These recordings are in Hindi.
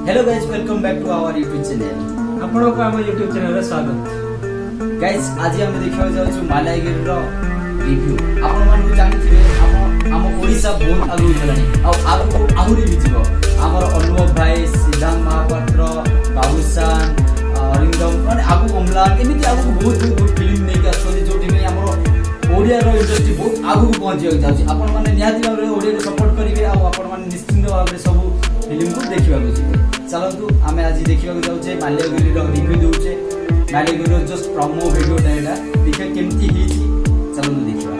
Hello guys, welcome back to our YouTube channel. आपको आम यूट्यूब चैनल रे स्वागत। गाइस आज हम देखा जाऊ मालायगिरी रो रिव्यू। आपण मानू जानिथिबे आम ओडिसा बहुत आगु गलानी आ आगु आहुरी भी जीवो। हमर अनुभव भाई, सिद्धांत महापात्र, बाबूसान, अरिंदम माने आगु अमलान एमिति आगु बहुत फिल्म नै का सोली जोटी में हमर ओडिया रो इंडस्ट्री बहुत आगु पहुंची जाउची। आपण माने निहाती भाबरे ओडिया को सपोर्ट करिवे आ आपण माने निश्चित भाबरे सब फिल्म को देखिबा को चलतु आम आज देखा जाऊे Malyagiri review दूचे। Malyagiri just promo भिडियोटा यहाँ देखिए केमती चलतु देखा।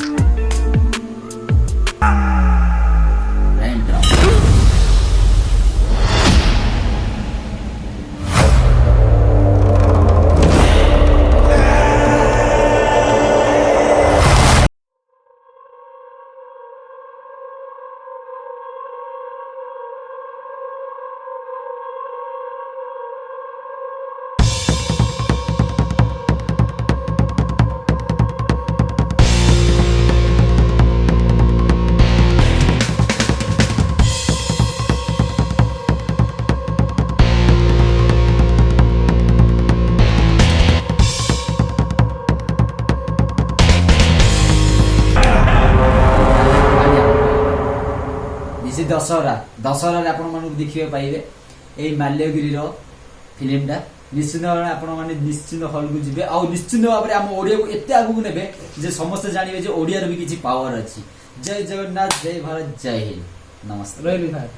दशहरा दशहरा आपण मानक देखिए पाइबे ए माल्यगिरी फिल्मटा निश्चित भाव आपण माने निश्चित हॉल को जिबे आ निश्चित भाव में आम ओडिया को एते आगु को नेबे जे समस्त जानिबे जे ओडिया रो भी किछि पावर अछि। जय जगन्नाथ, जय भारत, जय हिंद। नमस्ते। रहली भाई।